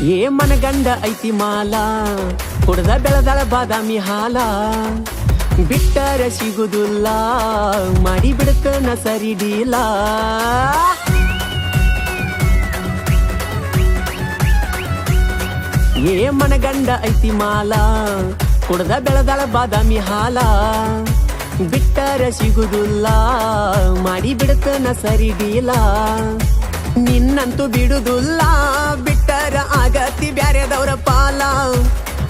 ಏ ಮನಗಂಡ ಐತಿ ಮಾಲ ಕುಡ್ದ ಬೆಳದಳ ಬಾದಾಮಿ ಹಾಲ ಬಿಟ್ಟರ ಸಿಗುದಿಲ್ಲ ಮಾಡಿ ಬಿಡ್ತನ ಸರಿಡಿಲ್ಲ ಏ ಮನಗಂಡ ಐತಿ ಮಾಲ ಕುಡ್ದ ಬೆಳದಳ ಬಾದಾಮಿ ಹಾಲ ಬಿಟ್ಟರ ಸಿಗುದಿಲ್ಲ ಮಾಡಿ ಬಿಡ್ತನ ಸರಿಡಿಲ್ಲ ನಿನ್ನಂತೂ ಬಿಡುದಿಲ್ಲ ಬಿಟ್ಟರ ಆಗತಿ ಬ್ಯಾರೆದವ್ರ ಪಾಲ